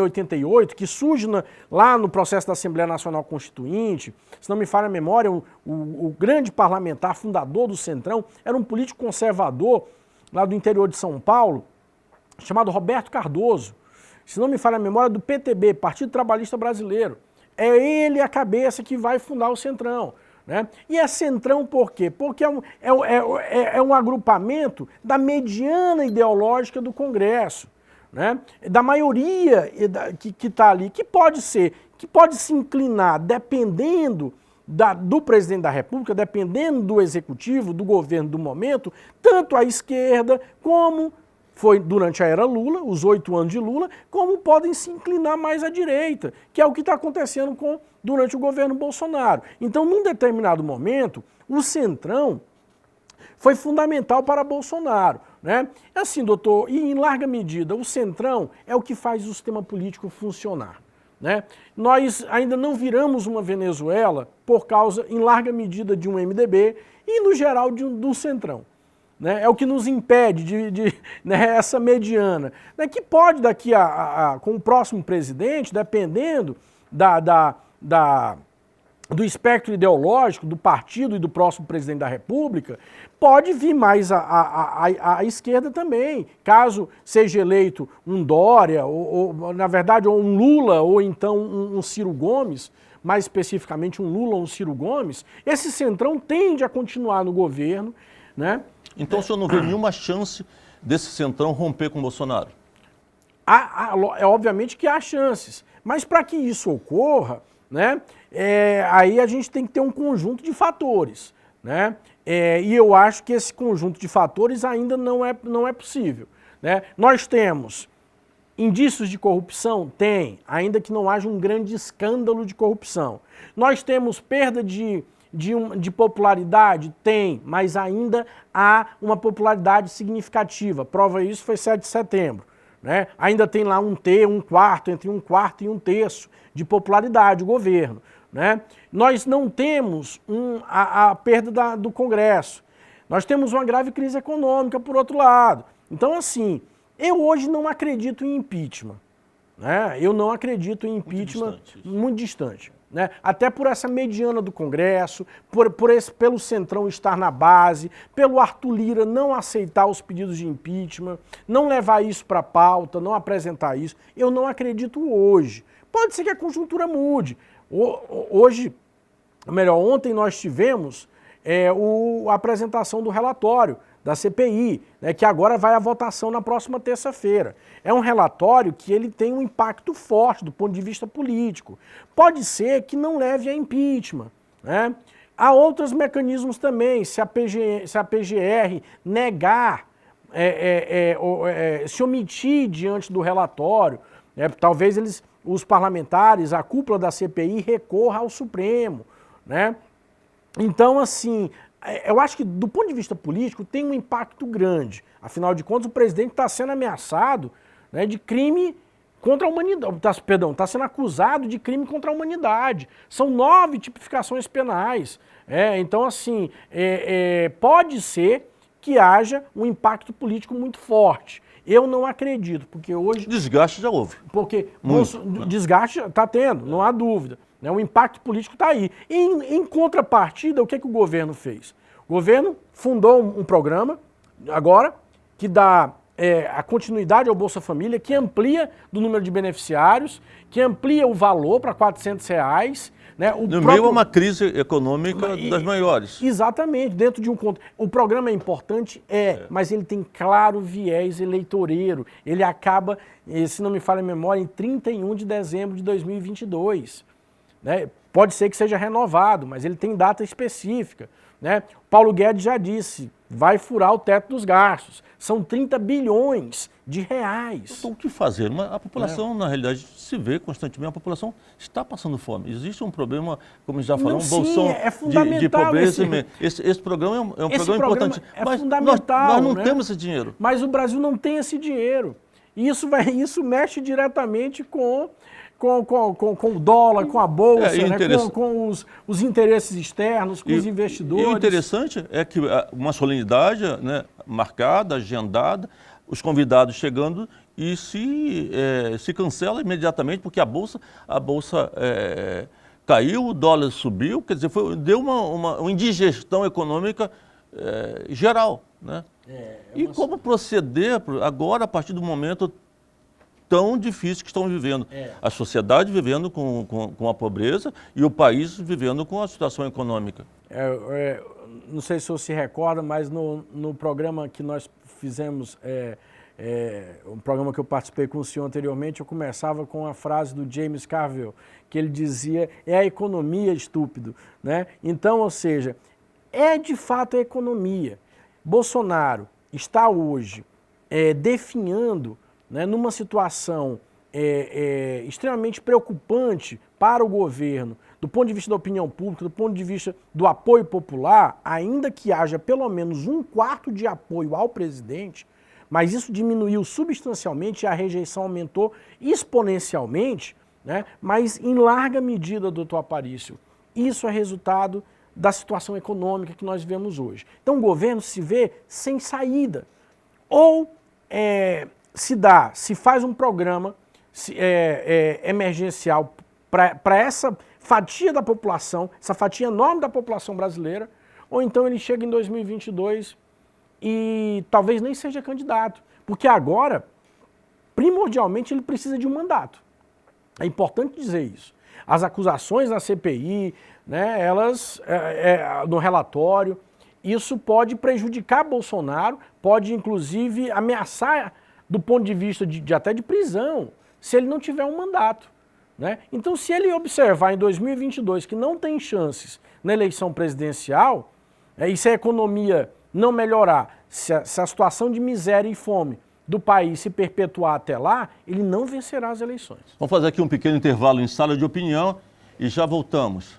88, que surge lá no processo da Assembleia Nacional Constituinte, se não me falha a memória, o grande parlamentar fundador do centrão era um político conservador lá do interior de São Paulo, chamado Roberto Cardoso. Se não me falha a memória, do PTB, Partido Trabalhista Brasileiro. É ele a cabeça que vai fundar o centrão. Né? E é centrão por quê? Porque é um agrupamento da mediana ideológica do Congresso, né? Da maioria que está ali, que pode se inclinar dependendo do presidente da República, dependendo do executivo, do governo do momento, tanto à esquerda como foi durante a era Lula, os 8 anos de Lula, como podem se inclinar mais à direita, que é o que está acontecendo durante o governo Bolsonaro. Então, num determinado momento, o centrão foi fundamental para Bolsonaro, né? Assim, doutor, e em larga medida, o centrão é o que faz o sistema político funcionar, né? Nós ainda não viramos uma Venezuela por causa, em larga medida, de um MDB e, no geral, do centrão. Né? É o que nos impede né, essa mediana, né, que pode daqui com o próximo presidente, dependendo do espectro ideológico, do partido e do próximo presidente da República, pode vir mais à esquerda também, caso seja eleito um Dória, ou na verdade um Lula, ou então um Ciro Gomes, mais especificamente um Lula ou um Ciro Gomes, esse centrão tende a continuar no governo, né? Então o senhor não vê nenhuma chance desse centrão romper com o Bolsonaro? É obviamente que há chances, mas para que isso ocorra, né, aí a gente tem que ter um conjunto de fatores. né? E eu acho que esse conjunto de fatores ainda não é possível, né? Nós temos indícios de corrupção? Tem, ainda que não haja um grande escândalo de corrupção. Nós temos perda de popularidade? Tem, mas ainda há uma popularidade significativa. Prova isso foi 7 de setembro. Né? Ainda tem lá entre um quarto e um terço de popularidade, o governo. Né? Nós não temos a perda do Congresso. Nós temos uma grave crise econômica, por outro lado. Então, assim, eu hoje não acredito em impeachment. Né? Eu não acredito em impeachment muito distante. Né? Até por essa mediana do Congresso, pelo Centrão estar na base, pelo Arthur Lira não aceitar os pedidos de impeachment, não levar isso para a pauta, não apresentar isso. Eu não acredito hoje. Pode ser que a conjuntura mude. Hoje, melhor, ontem nós tivemos a apresentação do relatório da CPI, né, que agora vai à votação na próxima terça-feira. É um relatório que ele tem um impacto forte do ponto de vista político. Pode ser que não leve a impeachment. Né? Há outros mecanismos também, se a PGR negar, se omitir diante do relatório, talvez os parlamentares, a cúpula da CPI recorra ao Supremo. Né? Então, assim, eu acho que do ponto de vista político tem um impacto grande. Afinal de contas, o presidente está sendo ameaçado, né, de crime contra a humanidade. Está sendo acusado de crime contra a humanidade. São 9 tipificações penais. Então, assim, pode ser que haja um impacto político muito forte. Eu não acredito, porque hoje... Desgaste já houve. Porque desgaste está tendo, não há dúvida. O impacto político está aí. Em contrapartida, o que o governo fez? O governo fundou um programa, agora, que dá a continuidade ao Bolsa Família, que amplia do número de beneficiários, que amplia o valor para R$400. Né? No meio a uma crise econômica das maiores. Exatamente, dentro de um contexto. O programa é importante, mas ele tem claro viés eleitoreiro. Ele acaba, se não me falha a memória, em 31 de dezembro de 2022. Né? Pode ser que seja renovado, mas ele tem data específica. Né? Paulo Guedes já disse, vai furar o teto dos gastos. São 30 bilhões de reais. Então, o que fazer? A população, na realidade, se vê constantemente, a população está passando fome. Existe um problema, como já falamos, um bolsão de pobreza. Esse programa é um programa importante. Mas fundamental, nós não temos esse dinheiro. Mas o Brasil não tem esse dinheiro. E isso mexe diretamente com o dólar, com a bolsa, né? com os interesses externos, com os investidores. E o interessante é que uma solenidade, né, marcada, agendada, os convidados chegando e se cancela imediatamente porque a bolsa caiu, o dólar subiu, quer dizer, deu uma indigestão econômica geral. Né? E como proceder agora, a partir do momento tão difícil que estão vivendo. A sociedade vivendo com a pobreza e o país vivendo com a situação econômica. Não sei se você se recorda, mas no programa que nós fizemos, um programa que eu participei com o senhor anteriormente, eu começava com a frase do James Carville, que ele dizia, é a economia, estúpido. Né? Então, ou seja, é de fato a economia. Bolsonaro está hoje definhando, né, numa situação extremamente preocupante para o governo, do ponto de vista da opinião pública, do ponto de vista do apoio popular, ainda que haja pelo menos 1/4 de apoio ao presidente, mas isso diminuiu substancialmente e a rejeição aumentou exponencialmente, né, mas em larga medida, doutor Aparício, isso é resultado da situação econômica que nós vivemos hoje. Então o governo se vê sem saída. Ou se faz um programa emergencial para essa fatia da população, essa fatia enorme da população brasileira, ou então ele chega em 2022 e talvez nem seja candidato. Porque agora, primordialmente, ele precisa de um mandato. É importante dizer isso. As acusações na CPI, né, elas, no relatório, isso pode prejudicar Bolsonaro, pode inclusive ameaçar do ponto de vista até de prisão, se ele não tiver um mandato. Né? Então, se ele observar em 2022 que não tem chances na eleição presidencial, E se a economia não melhorar, se a situação de miséria e fome do país se perpetuar até lá, ele não vencerá as eleições. Vamos fazer aqui um pequeno intervalo em sala de opinião e já voltamos.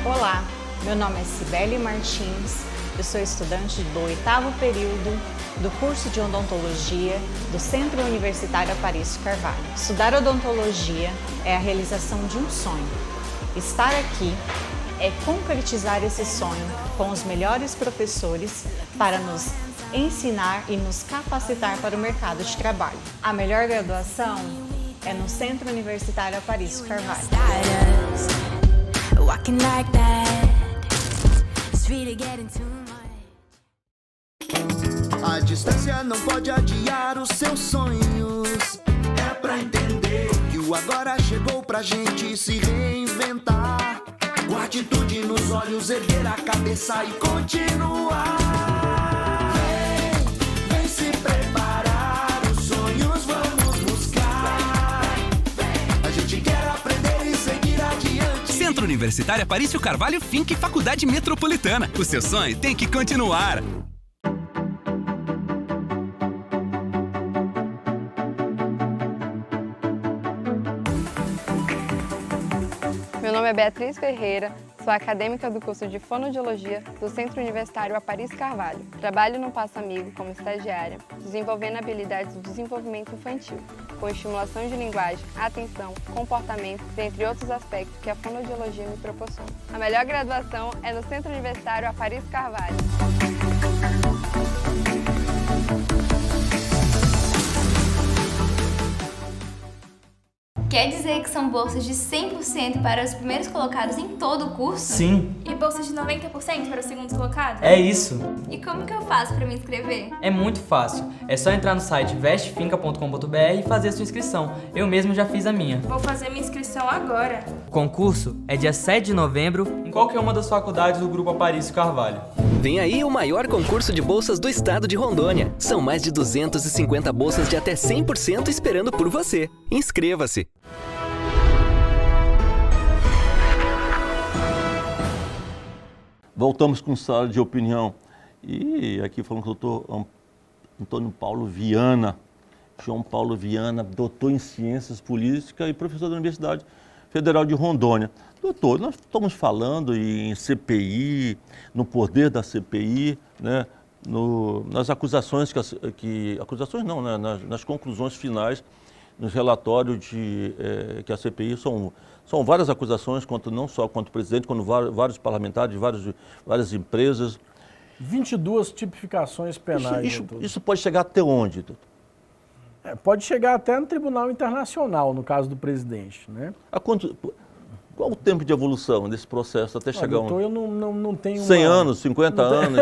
Olá, meu nome é Cibele Martins, eu sou estudante do 8º período do curso de odontologia do Centro Universitário Aparício Carvalho. Estudar odontologia é a realização de um sonho. Estar aqui é concretizar esse sonho com os melhores professores para nos ensinar e nos capacitar para o mercado de trabalho. A melhor graduação é no Centro Universitário Aparício Carvalho. A distância não pode adiar os seus sonhos. É pra entender que o agora chegou pra gente se reinventar. Com atitude nos olhos, erguer a cabeça e continuar. Vem se preparar, os sonhos vamos buscar. A gente quer aprender e seguir adiante. Centro Universitário Aparício Carvalho Finck Faculdade Metropolitana. O seu sonho tem que continuar. Meu nome é Beatriz Ferreira, sou acadêmica do curso de Fonoaudiologia do Centro Universitário Aparício Carvalho. Trabalho no Passo Amigo como estagiária, desenvolvendo habilidades do desenvolvimento infantil, com estimulação de linguagem, atenção, comportamento, dentre outros aspectos que a fonoaudiologia me proporciona. A melhor graduação é no Centro Universitário Aparício Carvalho. Quer dizer que são bolsas de 100% para os primeiros colocados em todo o curso? Sim. E bolsas de 90% para os segundos colocados? É isso. E como que eu faço para me inscrever? É muito fácil. É só entrar no site vestefinca.com.br e fazer a sua inscrição. Eu mesmo já fiz a minha. Vou fazer minha inscrição agora. O concurso é dia 7 de novembro em qualquer uma das faculdades do Grupo Aparício Carvalho. Vem aí o maior concurso de bolsas do estado de Rondônia. São mais de 250 bolsas de até 100% esperando por você. Inscreva-se! Voltamos com sala de opinião. E aqui falando com o doutor Antônio Paulo Viana. João Paulo Viana, doutor em Ciências Políticas e professor da Universidade Federal de Rondônia. Doutor, nós estamos falando em CPI, no poder da CPI, né, nas acusações, acusações não, né, nas conclusões finais, nos relatórios que a CPI são várias acusações, não só contra o presidente, quanto vários parlamentares, várias empresas. 22 tipificações penais. Isso pode chegar até onde, doutor? Pode chegar até no Tribunal Internacional, no caso do presidente, né? Qual o tempo de evolução desse processo até chegar onde? Eu não tenho 100 anos, 50 anos?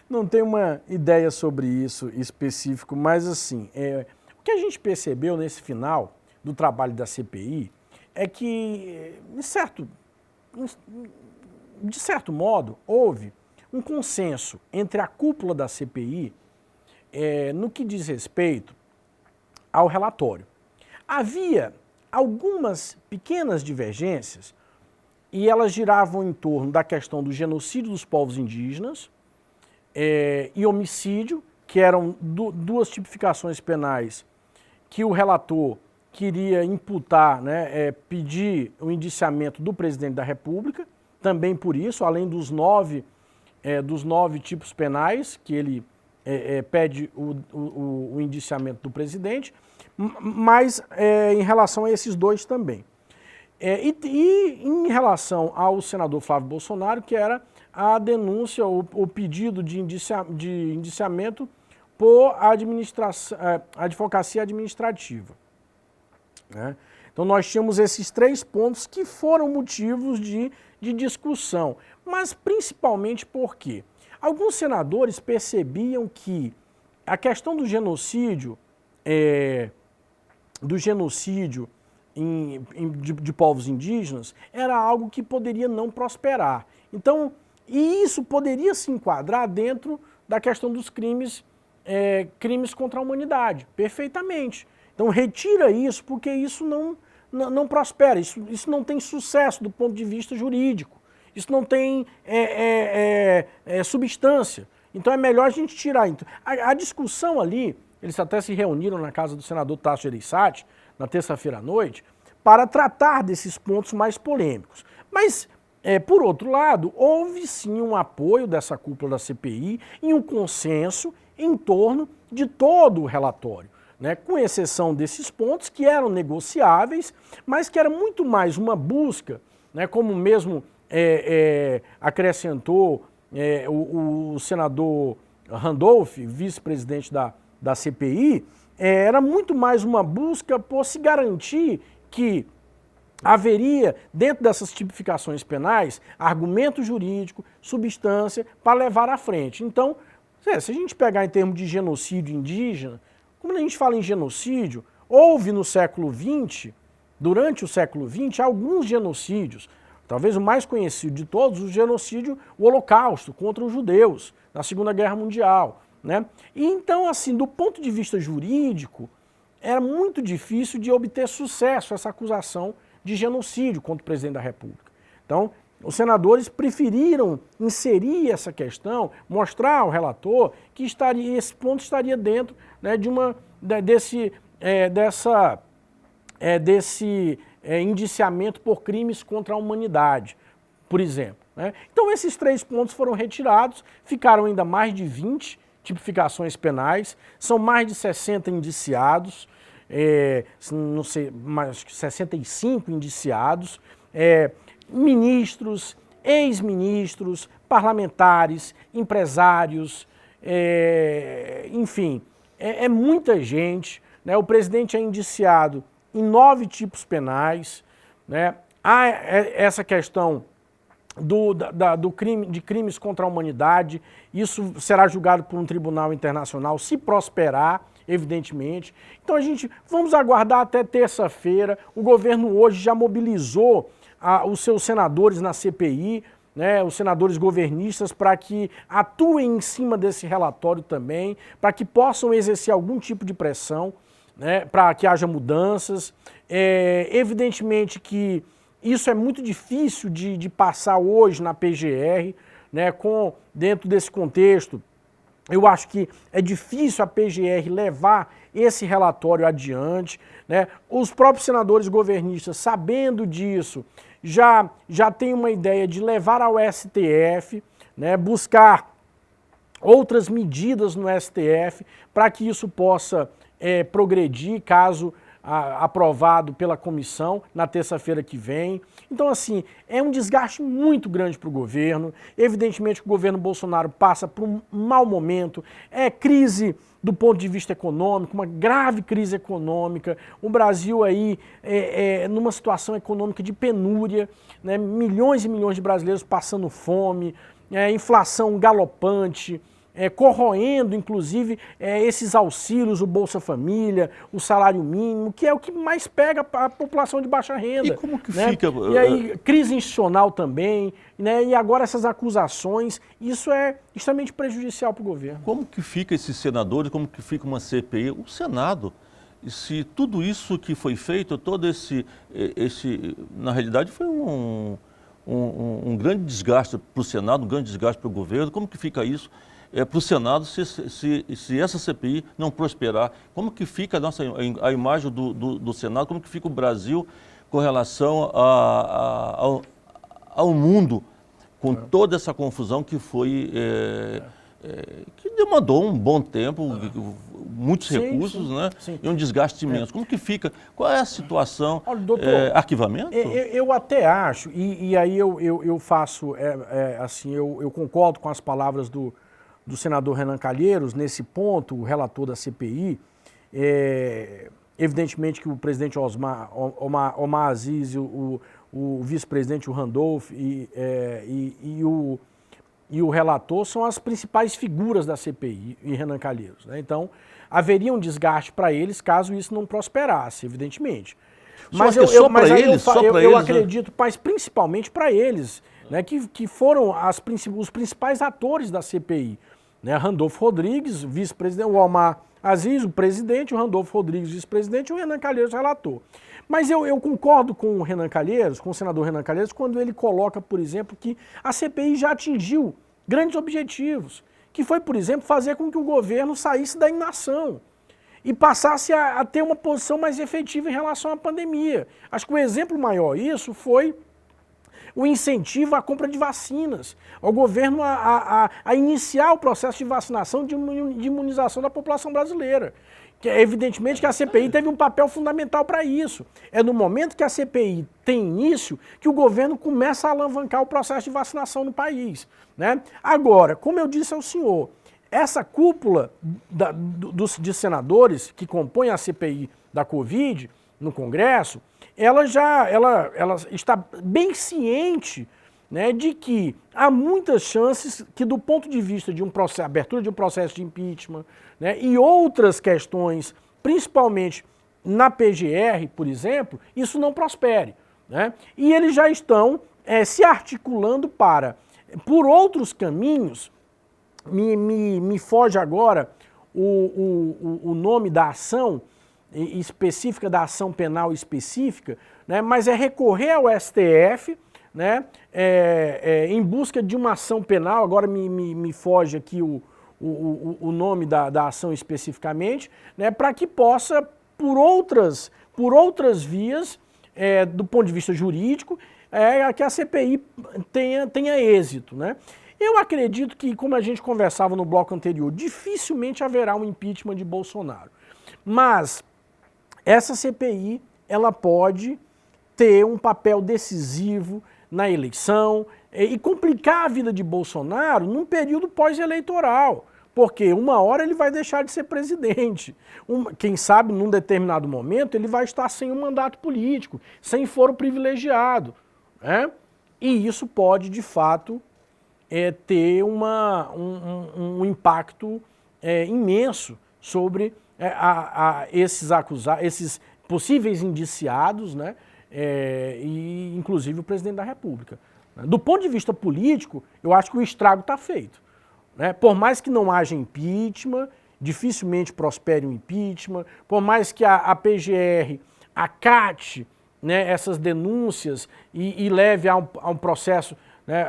Não tenho uma ideia sobre isso específico, mas assim, o que a gente percebeu nesse final do trabalho da CPI é que, de certo modo, houve um consenso entre a cúpula da CPI no que diz respeito ao relatório. Havia algumas pequenas divergências e elas giravam em torno da questão do genocídio dos povos indígenas e homicídio, que eram duas tipificações penais que o relator queria imputar, né, pedir o indiciamento do presidente da República, também por isso, além dos nove tipos penais que ele pede o indiciamento do presidente, mas em relação a esses dois também. E em relação ao senador Flávio Bolsonaro, que era a denúncia, o pedido de indiciamento por advocacia administrativa. Né? Então nós tínhamos esses três pontos que foram motivos de discussão, mas principalmente porque alguns senadores percebiam que a questão do genocídio de povos indígenas era algo que poderia não prosperar. Então, e isso poderia se enquadrar dentro da questão dos crimes crimes contra a humanidade, perfeitamente. Então retira isso, porque isso não prospera, isso não tem sucesso do ponto de vista jurídico, isso não tem substância. Então é melhor a gente tirar. A discussão ali, eles até se reuniram na casa do senador Tasso Gereissati, na terça-feira à noite, para tratar desses pontos mais polêmicos. Mas, por outro lado, houve sim um apoio dessa cúpula da CPI e um consenso em torno de todo o relatório, né? Com exceção desses pontos que eram negociáveis, mas que era muito mais uma busca, né? Como mesmo acrescentou o senador Randolph, vice-presidente da CPI, era muito mais uma busca por se garantir que haveria, dentro dessas tipificações penais, argumento jurídico, substância, para levar à frente. Então, se a gente pegar em termos de genocídio indígena, como a gente fala em genocídio, houve no século XX, durante o século XX, alguns genocídios. Talvez o mais conhecido de todos, o genocídio, o Holocausto contra os judeus, na Segunda Guerra Mundial, né? E então, assim, do ponto de vista jurídico, era muito difícil de obter sucesso essa acusação de genocídio contra o presidente da República. Então, os senadores preferiram inserir essa questão, mostrar ao relator que esse ponto estaria dentro, né, desse indiciamento por crimes contra a humanidade, por exemplo, né? Então esses 3 pontos foram retirados, ficaram ainda mais de 20 tipificações penais, são mais de 60 indiciados, não sei, mais 65 indiciados, ministros, ex-ministros, parlamentares, empresários, enfim, é muita gente, né? O presidente é indiciado em 9 tipos penais, né? Há essa questão de crimes contra a humanidade, isso será julgado por um tribunal internacional, se prosperar, evidentemente. Então vamos aguardar até terça-feira. O governo hoje já mobilizou os seus senadores na CPI, né, os senadores governistas, para que atuem em cima desse relatório também, para que possam exercer algum tipo de pressão, né, para que haja mudanças. Evidentemente que isso é muito difícil de passar hoje na PGR, né, dentro desse contexto. Eu acho que é difícil a PGR levar esse relatório adiante, né? Os próprios senadores governistas, sabendo disso, já têm uma ideia de levar ao STF, né, buscar outras medidas no STF para que isso possa progredir, caso aprovado pela comissão na terça-feira que vem. Então, assim, é um desgaste muito grande para o governo. Evidentemente que o governo Bolsonaro passa por um mau momento, crise do ponto de vista econômico, uma grave crise econômica. O Brasil aí numa situação econômica de penúria, né? Milhões e milhões de brasileiros passando fome, inflação galopante, corroendo, inclusive, esses auxílios, o Bolsa Família, o salário mínimo, que é o que mais pega a população de baixa renda. E como que né? fica... E aí, crise institucional também, né? E agora essas acusações, isso é extremamente prejudicial para o governo. Como que fica esses senadores, como que fica uma CPI? O Senado, se tudo isso que foi feito, todo esse na realidade, foi um grande desgaste para o Senado, um grande desgaste para o governo, como que fica isso? Para o Senado, se essa CPI não prosperar, como que fica a imagem do Senado, como que fica o Brasil com relação ao mundo, com toda essa confusão que foi, que demandou um bom tempo, muitos recursos, né? Sim. E um desgaste imenso. Como que fica? Qual é a situação? Olha, doutor, arquivamento? Eu até acho, e aí eu faço, assim, eu concordo com as palavras do senador Renan Calheiros, nesse ponto, o relator da CPI. Evidentemente que o presidente Omar Aziz, o vice-presidente Randolph e o relator são as principais figuras da CPI, e Renan Calheiros, né? Então, haveria um desgaste para eles caso isso não prosperasse, evidentemente. Mas eu acredito, mas principalmente para eles, né, que foram os principais atores da CPI. né? Randolfo Rodrigues, vice-presidente, o Omar Aziz, o presidente, o Randolfo Rodrigues, vice-presidente, e o Renan Calheiros, relator. Mas eu concordo com o Renan Calheiros, com o senador Renan Calheiros, quando ele coloca, por exemplo, que a CPI já atingiu grandes objetivos, que foi, por exemplo, fazer com que o governo saísse da inação e passasse a ter uma posição mais efetiva em relação à pandemia. Acho que o exemplo maior disso foi o incentivo à compra de vacinas, ao governo a iniciar o processo de vacinação, de imunização da população brasileira. Que evidentemente que a CPI teve um papel fundamental para isso. É no momento que a CPI tem início que o governo começa a alavancar o processo de vacinação no país, né? Agora, como eu disse ao senhor, essa cúpula de senadores que compõem a CPI da Covid no Congresso, ela está bem ciente, né, de que há muitas chances que, do ponto de vista de abertura de um processo de impeachment, né, e outras questões, principalmente na PGR, por exemplo, isso não prospere, né? E eles já estão se articulando por outros caminhos. Me foge agora o nome da ação específica, da ação penal específica, né, mas é recorrer ao STF, né, em busca de uma ação penal, agora me foge aqui o nome da ação especificamente, né, para que possa, por outras vias, do ponto de vista jurídico, que a CPI tenha êxito, né? Eu acredito que, como a gente conversava no bloco anterior, dificilmente haverá um impeachment de Bolsonaro. Mas essa CPI, ela pode ter um papel decisivo na eleição e complicar a vida de Bolsonaro num período pós-eleitoral, porque uma hora ele vai deixar de ser presidente. Quem sabe, num determinado momento, ele vai estar sem um mandato político, sem foro privilegiado, né? E isso pode, de fato, ter um impacto imenso sobre esses possíveis indiciados, né, e inclusive o presidente da República. Do ponto de vista político, eu acho que o estrago está feito, né? Por mais que não haja impeachment, dificilmente prospere um impeachment, por mais que a PGR acate, né, essas denúncias e leve a um processo, né,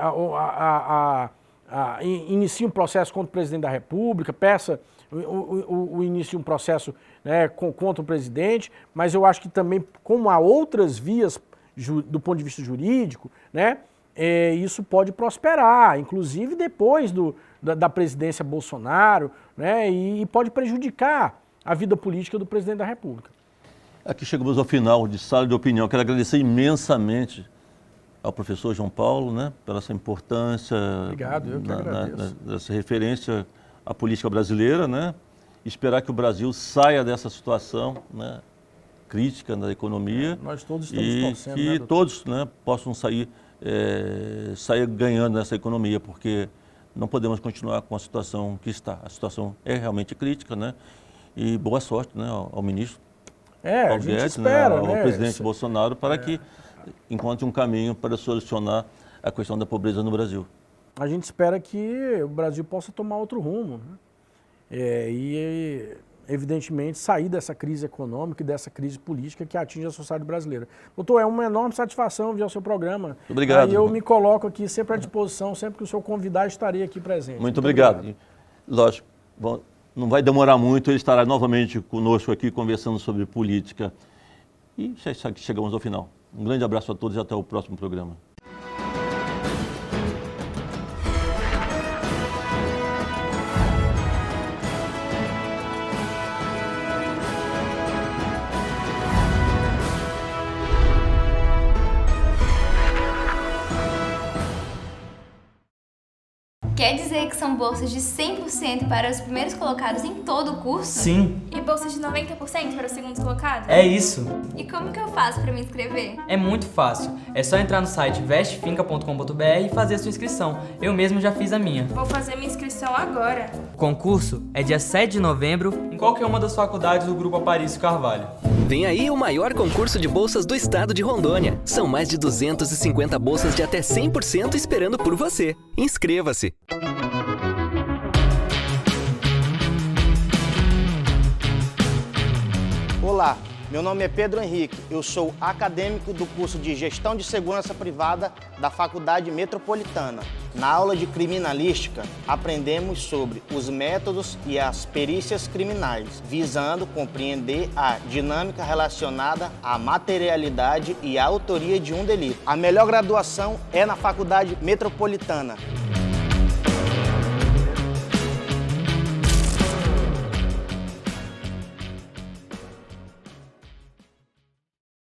inicie um processo contra o presidente da República, peça o início de um processo, né, contra o presidente, mas eu acho que também, como há outras vias do ponto de vista jurídico, né, isso pode prosperar, inclusive depois da presidência Bolsonaro, né, e pode prejudicar a vida política do presidente da República. Aqui chegamos ao final de Sala de Opinião. Quero agradecer imensamente ao professor João Paulo, né, pela essa importância. Obrigado, eu que agradeço. Dessa referência à política brasileira, né? Esperar que o Brasil saia dessa situação, né, crítica da economia. Nós todos estamos torcendo, e que todos, né, possam sair ganhando nessa economia, porque não podemos continuar com a situação que está. A situação é realmente crítica, né? E boa sorte, né, ao ministro Paulo Guedes, espera, né, ao presidente Bolsonaro, para que encontre um caminho para solucionar a questão da pobreza no Brasil. A gente espera que o Brasil possa tomar outro rumo, né? E, evidentemente, sair dessa crise econômica e dessa crise política que atinge a sociedade brasileira. Doutor, é uma enorme satisfação vir ao seu programa. Obrigado. E eu me coloco aqui sempre à disposição, sempre que o senhor convidar, estarei aqui presente. Muito obrigado. Lógico, não vai demorar muito, ele estará novamente conosco aqui conversando sobre política. E chegamos ao final. Um grande abraço a todos e até o próximo programa. Quer dizer que são bolsas de 100% para os primeiros colocados em todo o curso? Sim. E bolsas de 90% para os segundos colocados? É isso. E como que eu faço para me inscrever? É muito fácil. É só entrar no site vestefinca.com.br e fazer a sua inscrição. Eu mesmo já fiz a minha. Vou fazer minha inscrição agora. O concurso é dia 7 de novembro em qualquer uma das faculdades do Grupo Aparício Carvalho. Vem aí o maior concurso de bolsas do estado de Rondônia. São mais de 250 bolsas de até 100% esperando por você. Inscreva-se! Olá, meu nome é Pedro Henrique, eu sou acadêmico do curso de Gestão de Segurança Privada da Faculdade Metropolitana. Na aula de criminalística, aprendemos sobre os métodos e as perícias criminais, visando compreender a dinâmica relacionada à materialidade e à autoria de um delito. A melhor graduação é na Faculdade Metropolitana.